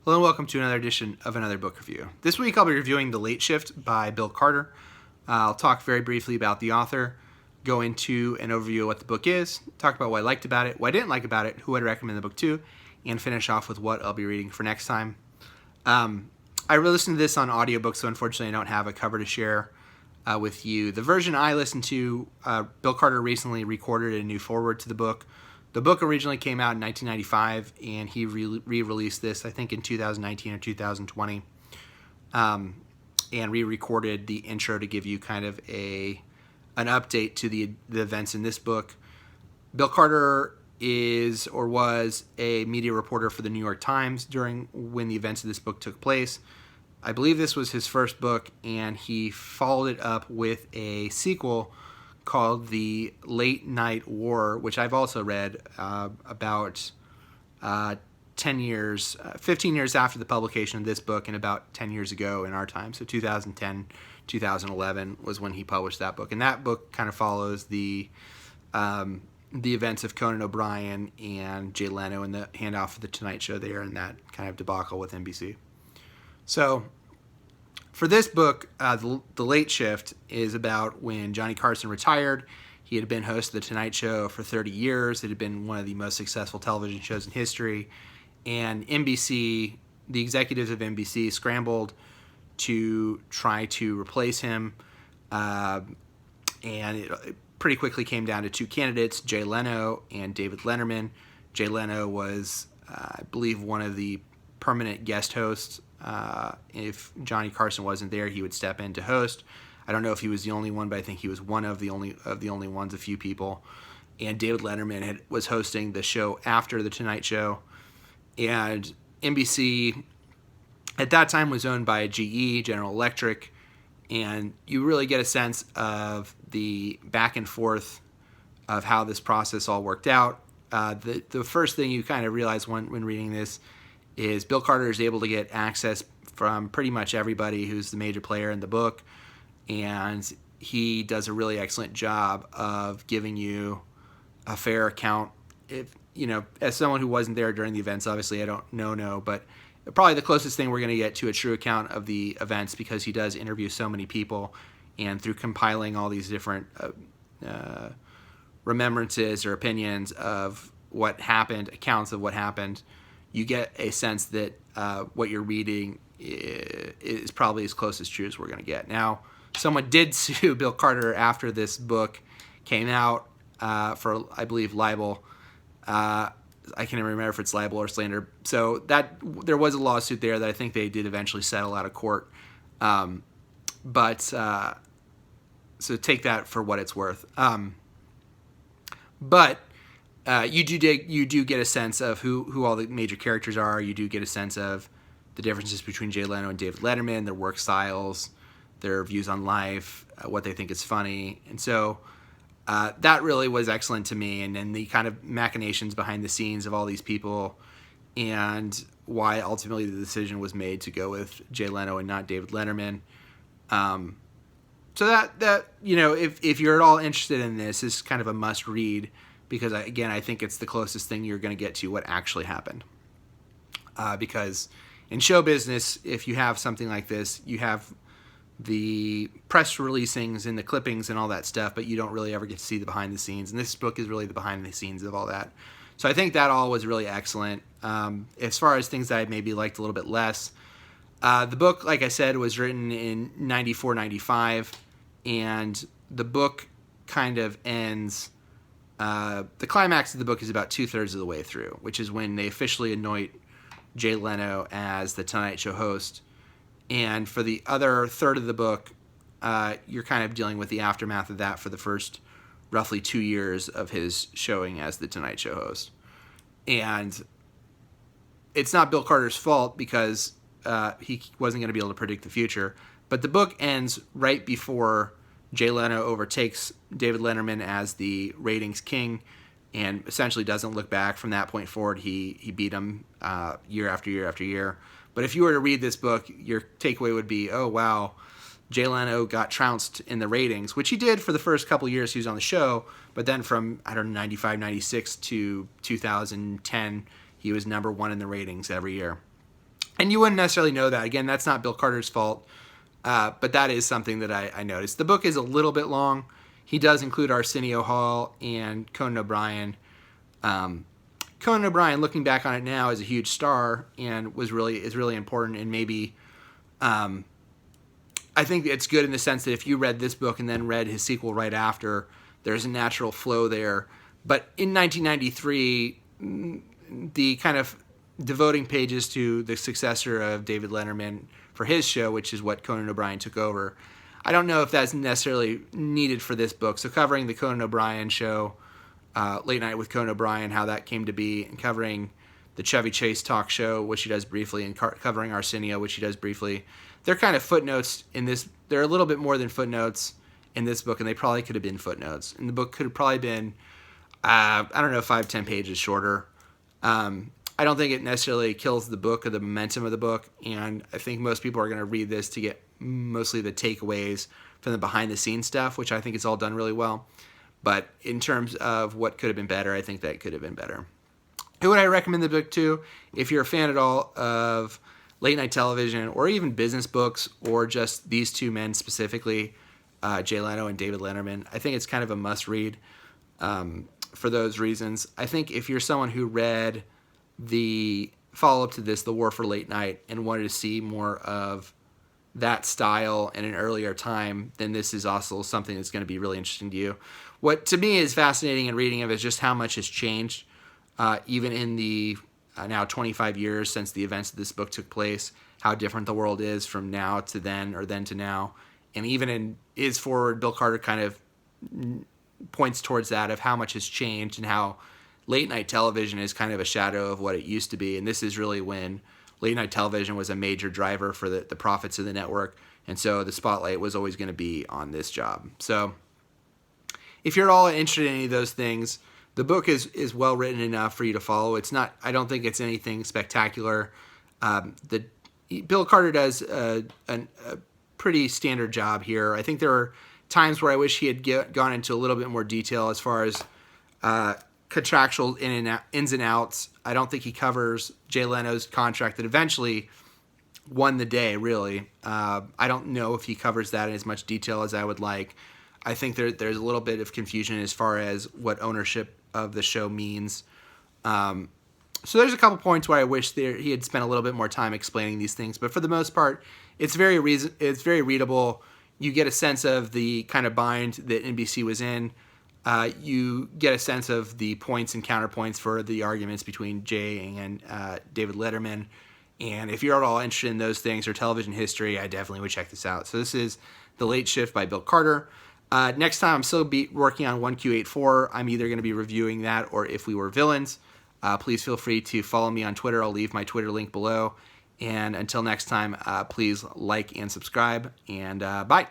Hello and welcome to another edition of Another Book Review. This week I'll be reviewing The Late Shift by Bill Carter. I'll talk very briefly about the author, go into an overview of what the book is, talk about what I liked about it, what I didn't like about it, who I'd recommend the book to, and finish off with what I'll be reading for next time. I listened to this on audiobook, so unfortunately I don't have a cover to share with you. The version I listened to, Bill Carter recently recorded a new foreword to the book. The book originally came out in 1995, and he re-released this, I think, in 2019 or 2020, and re-recorded the intro to give you kind of an update to the events in this book. Bill Carter is or was a media reporter for the New York Times during when the events of this book took place. I believe this was his first book, and he followed it up with a sequel called The Late Night War, which I've also read about 15 years after the publication of this book and about 10 years ago in our time. So 2010, 2011 was when he published that book. And that book kind of follows the events of Conan O'Brien and Jay Leno and the handoff of The Tonight Show there and that kind of debacle with NBC. So for this book, the Late Shift is about when Johnny Carson retired. He had been host of The Tonight Show for 30 years. It had been one of the most successful television shows in history. And NBC, the executives of NBC, scrambled to try to replace him. And it pretty quickly came down to two candidates, Jay Leno and David Letterman. Jay Leno was, I believe, one of the permanent guest hosts. If Johnny Carson wasn't there, he would step in to host. I don't know if he was the only one, but I think he was one of the only ones, a few people. And David Letterman was hosting the show after The Tonight Show. And NBC at that time was owned by GE, General Electric, and you really get a sense of the back and forth of how this process all worked out. The first thing you kind of realize when reading this is Bill Carter is able to get access from pretty much everybody who's the major player in the book, and he does a really excellent job of giving you a fair account. If as someone who wasn't there during the events, obviously I don't know, but probably the closest thing we're going to get to a true account of the events, because he does interview so many people, and through compiling all these different remembrances or opinions of what happened, accounts of what happened, you get a sense that what you're reading is probably as close as true as we're going to get. Now, someone did sue Bill Carter after this book came out for, I believe, libel. I can't even remember if it's libel or slander. So there was a lawsuit there that I think they did eventually settle out of court. So take that for what it's worth. But you do get a sense of who all the major characters are. You do get a sense of the differences between Jay Leno and David Letterman, their work styles, their views on life, what they think is funny. And so that really was excellent to me. And then the kind of machinations behind the scenes of all these people and why ultimately the decision was made to go with Jay Leno and not David Letterman. So that if you're at all interested in this is kind of a must read, because again, I think it's the closest thing you're going to get to what actually happened. Because in show business, if you have something like this, you have the press releasings and the clippings and all that stuff, but you don't really ever get to see the behind the scenes. And this book is really the behind the scenes of all that. So I think that all was really excellent. As far as things that I maybe liked a little bit less, the book, like I said, was written in 94, 95, and the book kind of ends. The climax of the book is about 2/3 of the way through, which is when they officially anoint Jay Leno as the Tonight Show host. And for the other third of the book, you're kind of dealing with the aftermath of that for the first roughly 2 years of his showing as the Tonight Show host. And it's not Bill Carter's fault, because he wasn't going to be able to predict the future. But the book ends right before Jay Leno overtakes David Letterman as the ratings king, and essentially doesn't look back from that point forward. He beat him year after year after year. But if you were to read this book, your takeaway would be, oh, wow, Jay Leno got trounced in the ratings, which he did for the first couple of years he was on the show. But then from, 95, 96 to 2010, he was number one in the ratings every year. And you wouldn't necessarily know that. Again, that's not Bill Carter's fault, but that is something that I noticed. The book is a little bit long. He does include Arsenio Hall and Conan O'Brien. Conan O'Brien, looking back on it now, is a huge star and is really important. And maybe I think it's good in the sense that if you read this book and then read his sequel right after, there's a natural flow there. But in 1993, the kind of devoting pages to the successor of David Letterman for his show, which is what Conan O'Brien took over, I don't know if that's necessarily needed for this book. So covering the Conan O'Brien show, Late Night with Conan O'Brien, how that came to be, and covering the Chevy Chase talk show, which he does briefly, and covering Arsenio, which he does briefly, they're kind of footnotes in this. They're a little bit more than footnotes in this book, and they probably could have been footnotes. And the book could have probably been, I don't know, 5-10 pages shorter. I don't think it necessarily kills the book or the momentum of the book, and I think most people are going to read this to get mostly the takeaways from the behind-the-scenes stuff, which I think is all done really well. But in terms of what could have been better, I think that could have been better. Who would I recommend the book to? If you're a fan at all of late-night television or even business books or just these two men specifically, Jay Leno and David Letterman, I think it's kind of a must-read for those reasons. I think if you're someone who read the follow-up to this, The War for Late Night, and wanted to see more of that style in an earlier time, then this is also something that's going to be really interesting to you. What to me is fascinating in reading of is just how much has changed, even in the now 25 years since the events of this book took place, how different the world is from now to then or then to now. And even in his forward, Bill Carter kind of points towards that of how much has changed and how late night television is kind of a shadow of what it used to be. And this is really when late night television was a major driver for the profits of the network. And so the spotlight was always going to be on this job. So if you're all interested in any of those things, the book is well written enough for you to follow. It's not, I don't think it's anything spectacular. Bill Carter does a pretty standard job here. I think there are times where I wish he had gone into a little bit more detail as far as contractual ins and outs. I don't think he covers Jay Leno's contract that eventually won the day, really. I don't know if he covers that in as much detail as I would like. I think there's a little bit of confusion as far as what ownership of the show means. So there's a couple points where I wish he had spent a little bit more time explaining these things. But for the most part, it's very readable. You get a sense of the kind of bind that NBC was in. You get a sense of the points and counterpoints for the arguments between Jay and David Letterman. And if you're at all interested in those things or television history, I definitely would check this out. So this is The Late Shift by Bill Carter. Next time, I'm still working on 1Q84. I'm either going to be reviewing that or If We Were Villains. Please feel free to follow me on Twitter. I'll leave my Twitter link below. And until next time, please like and subscribe. And bye.